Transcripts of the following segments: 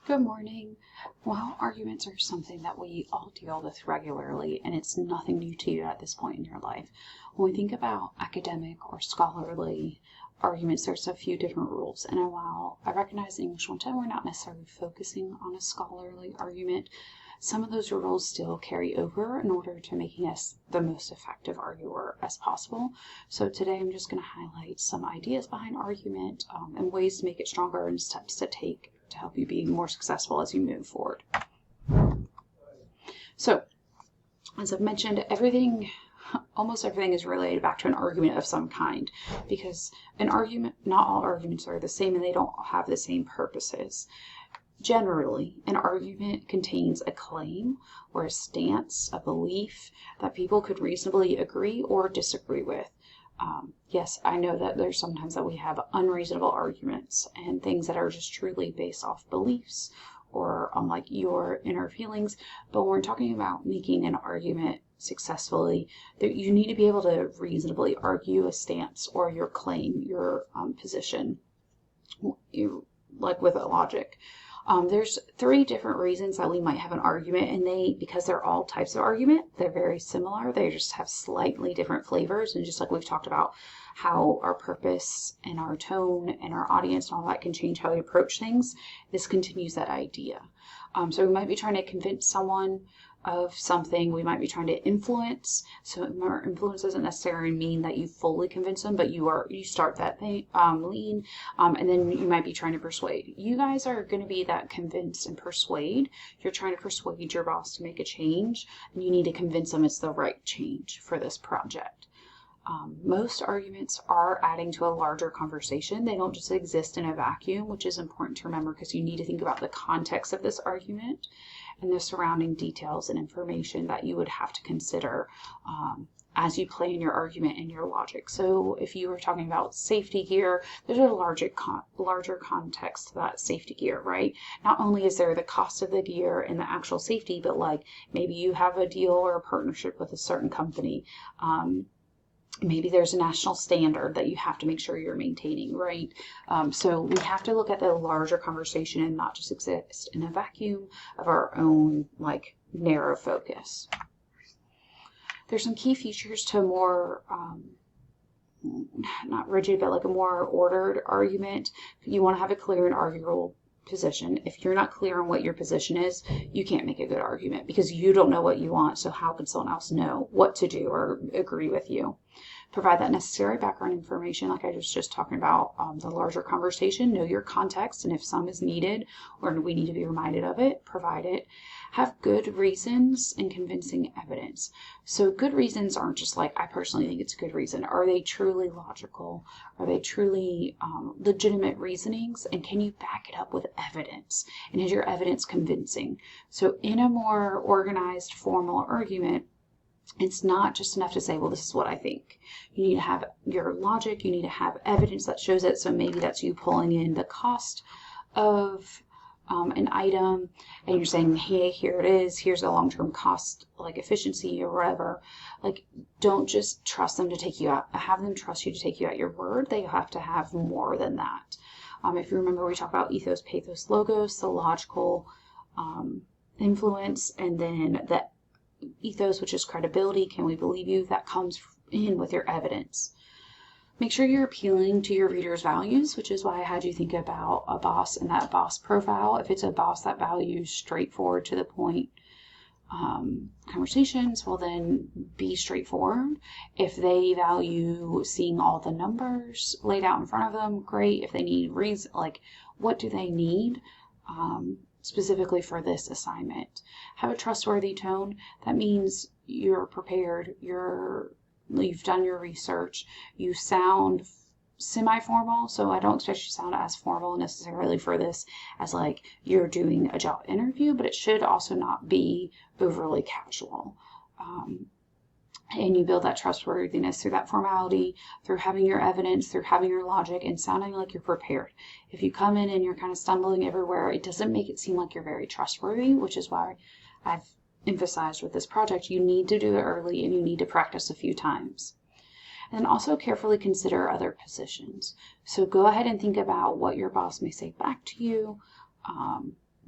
Good morning. Well, arguments are something that we all deal with regularly, and it's nothing new to you at this point in your life. When we think about academic or scholarly arguments, there's a few different rules. And while I recognize in English 110 we're not necessarily focusing on a scholarly argument, some of those rules still carry over in order to making us the most effective arguer as possible. So today I'm just going to highlight some ideas behind argument and ways to make it stronger and steps to take to help you be more successful as you move forward. So, as I've mentioned, almost everything is related back to an argument of some kind, because an argument, not all arguments are the same and they don't have the same purposes. Generally, an argument contains a claim or a stance, a belief that people could reasonably agree or disagree with. Yes, I know that there's sometimes that we have unreasonable arguments and things that are just truly based off beliefs or on like your inner feelings. But when we're talking about making an argument successfully, that you need to be able to reasonably argue a stance or your claim, your position, like with a logic. There's three different reasons that we might have an argument, and because they're all types of argument, they're very similar. They just have slightly different flavors, and just like we've talked about how our purpose and our tone and our audience and all that can change how we approach things, this continues that idea. So we might be trying to convince someone of something. We might be trying to influence. So remember, influence doesn't necessarily mean that you fully convince them, but you start that thing, lean, and then you might be trying to persuade. You guys are going to be that convince and persuade. You're trying to persuade your boss to make a change, and you need to convince them it's the right change for this project. Most arguments are adding to a larger conversation. They don't just exist in a vacuum, which is important to remember because you need to think about the context of this argument and the surrounding details and information that you would have to consider as you plan your argument and your logic. So if you were talking about safety gear, there's a larger context to that safety gear, right? Not only is there the cost of the gear and the actual safety, but like maybe you have a deal or a partnership with a certain company. Maybe there's a national standard that you have to make sure you're maintaining, right? So we have to look at the larger conversation and not just exist in a vacuum of our own like narrow focus. There's some key features to a more, not rigid, but like a more ordered argument. You want to have a clear and arguable position. If you're not clear on what your position is, you can't make a good argument because you don't know what you want. So how could someone else know what to do or agree with you? Provide that necessary background information, like I was just talking about the larger conversation. Know your context, and if some is needed or we need to be reminded of it, provide it. Have good reasons and convincing evidence. So good reasons aren't just like, I personally think it's a good reason. Are they truly logical? Are they truly legitimate reasonings? And can you back it up with evidence? And is your evidence convincing? So in a more organized, formal argument, it's not just enough to say, well, this is what I think. You need to have your logic. You need to have evidence that shows it. So maybe that's you pulling in the cost of an item, and you're saying, hey, here it is. Here's a long-term cost, like efficiency or whatever. Like, don't just trust them to take you out. Have them trust you to take you at your word. They have to have more than that. If you remember, we talk about ethos, pathos, logos, the logical influence, and then the ethos, which is credibility. Can we believe you? That comes in with your evidence. Make sure you're appealing to your reader's values, which is why I had you think about a boss and that boss profile. If it's a boss that values straightforward to the point conversations, well then be straightforward. If they value seeing all the numbers laid out in front of them, great. If they need reason, like what do they need? Specifically for this assignment. Have a trustworthy tone. That means you're prepared, you've done your research, you sound semi-formal, so I don't expect you to sound as formal necessarily for this as like you're doing a job interview, but it should also not be overly casual. And you build that trustworthiness through that formality, through having your evidence, through having your logic, and sounding like you're prepared. If you come in and you're kind of stumbling everywhere, it doesn't make it seem like you're very trustworthy, which is why I've emphasized with this project, you need to do it early and you need to practice a few times. And also carefully consider other positions. So go ahead and think about what your boss may say back to you.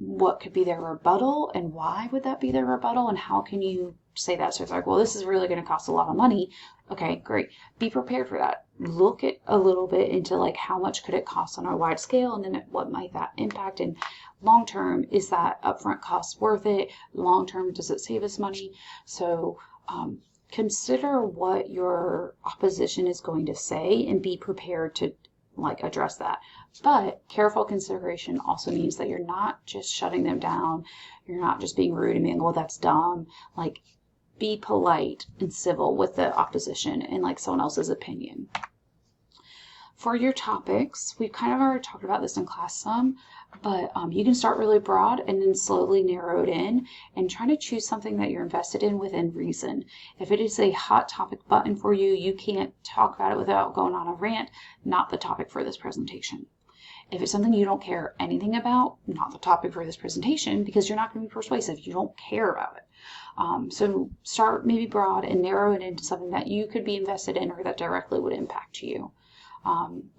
what could be their rebuttal and why would that be their rebuttal and how can you say that. So it's like, well, this is really going to cost a lot of money. Okay, great. Be prepared for that. Look at a little bit into like how much could it cost on a wide scale, and then what might that impact, and long term, is that upfront cost worth it? Long term, does it save us money? So consider what your opposition is going to say and be prepared to like address that. But careful consideration also means that you're not just shutting them down. You're not just being rude and being, well, that's dumb. Like, be polite and civil with the opposition and like someone else's opinion. For your topics, we've kind of already talked about this in class some, but you can start really broad and then slowly narrow it in and try to choose something that you're invested in within reason. If it is a hot topic button for you, you can't talk about it without going on a rant, not the topic for this presentation. If it's something you don't care anything about, not the topic for this presentation, because you're not going to be persuasive. You don't care about it. So start maybe broad and narrow it into something that you could be invested in or that directly would impact you.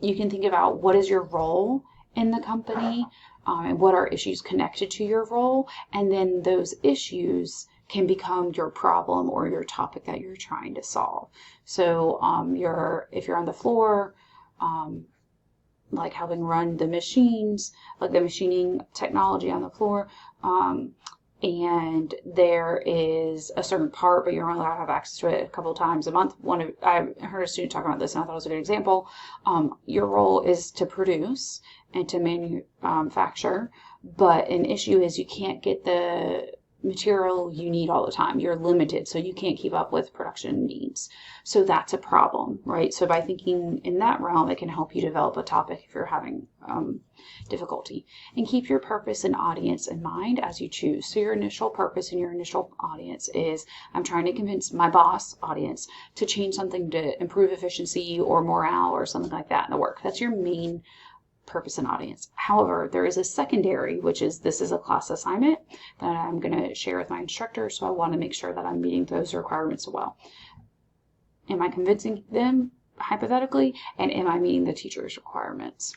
You can think about what is your role in the company and what are issues connected to your role, and then those issues can become your problem or your topic that you're trying to solve. So if you're on the floor, like helping run the machines, like the machining technology on the floor, and there is a certain part, but you're only allowed to have access to it a couple of times a month. I heard a student talking about this, and I thought it was a good example. Your role is to produce and to manufacture, but an issue is you can't get the material you need all the time. You're limited, so you can't keep up with production needs. So that's a problem, right? So by thinking in that realm, it can help you develop a topic if you're having difficulty. And keep your purpose and audience in mind as you choose. So your initial purpose and your initial audience is, I'm trying to convince my boss audience to change something to improve efficiency or morale or something like that in the work. That's your main purpose and audience. However, there is a secondary, which is this is a class assignment that I'm going to share with my instructor, so I want to make sure that I'm meeting those requirements well. Am I convincing them, hypothetically, and am I meeting the teacher's requirements?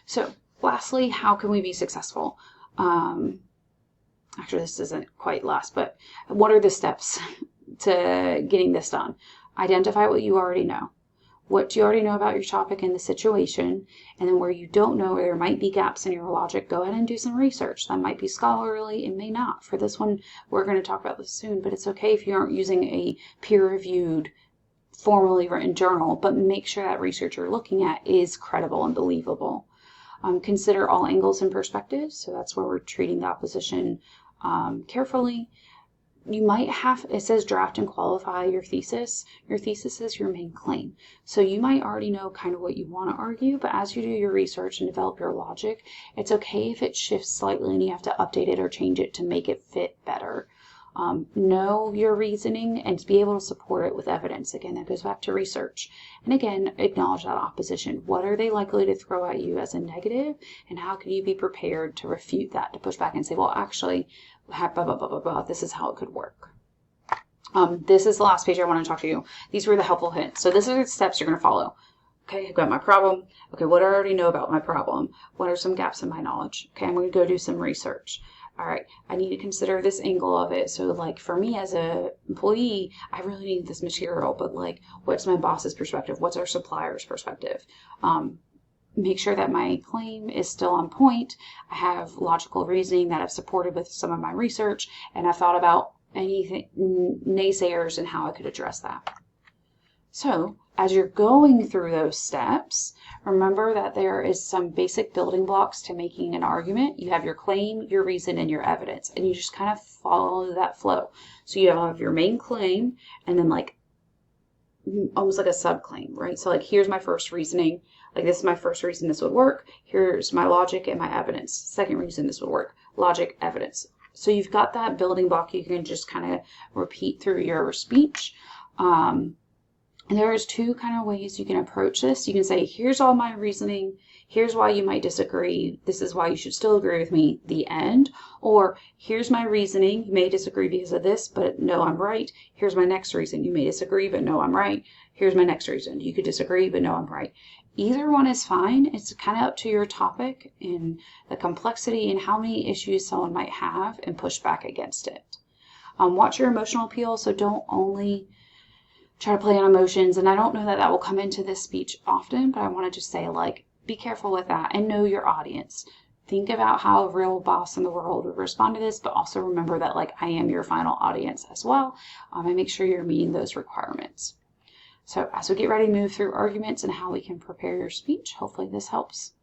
So, lastly, how can we be successful? Actually, this isn't quite last, but what are the steps to getting this done? Identify what you already know. What do you already know about your topic and the situation? And then where you don't know, or there might be gaps in your logic, go ahead and do some research. That might be scholarly, it may not. For this one, we're going to talk about this soon, but it's okay if you aren't using a peer-reviewed, formally written journal, but make sure that research you're looking at is credible and believable. Consider all angles and perspectives, so that's where we're treating the opposition carefully. You might have, it says draft and qualify your thesis. Your thesis is your main claim. So you might already know kind of what you want to argue, but as you do your research and develop your logic, it's okay if it shifts slightly and you have to update it or change it to make it fit better. Know your reasoning and be able to support it with evidence. Again, that goes back to research. And again, acknowledge that opposition. What are they likely to throw at you as a negative? And how can you be prepared to refute that, to push back and say, well, actually, blah, blah, blah, blah, blah, this is how it could work. This is the last page I want to talk to you. These were the helpful hints. So these are the steps you're going to follow. Okay, I've got my problem. Okay, what do I already know about my problem? What are some gaps in my knowledge? Okay, I'm going to go do some research. All right, I need to consider this angle of it. So like for me as a employee, I really need this material, but like what's my boss's perspective? What's our supplier's perspective? Make sure that my claim is still on point. I have logical reasoning that I've supported with some of my research, and I've thought about anything naysayers and how I could address that. So as you're going through those steps, remember that there is some basic building blocks to making an argument. You have your claim, your reason, and your evidence, and you just kind of follow that flow. So you have your main claim, and then like almost like a subclaim, right? So like, here's my first reasoning. Like, this is my first reason this would work. Here's my logic and my evidence. Second reason this would work. Logic, evidence. So you've got that building block you can just kind of repeat through your speech. And there's two kind of ways you can approach this. You can say, here's all my reasoning. Here's why you might disagree. This is why you should still agree with me, the end. Or here's my reasoning. You may disagree because of this, but no, I'm right. Here's my next reason. You may disagree, but no, I'm right. Here's my next reason. You could disagree, but no, I'm right. Either one is fine. It's kind of up to your topic and the complexity and how many issues someone might have and push back against it. Watch your emotional appeal, so don't only try to play on emotions. And I don't know that that will come into this speech often, but I want to just say, like, be careful with that and know your audience. Think about how a real boss in the world would respond to this, but also remember that, like, I am your final audience as well. And make sure you're meeting those requirements. So as we get ready to move through arguments and how we can prepare your speech, hopefully this helps.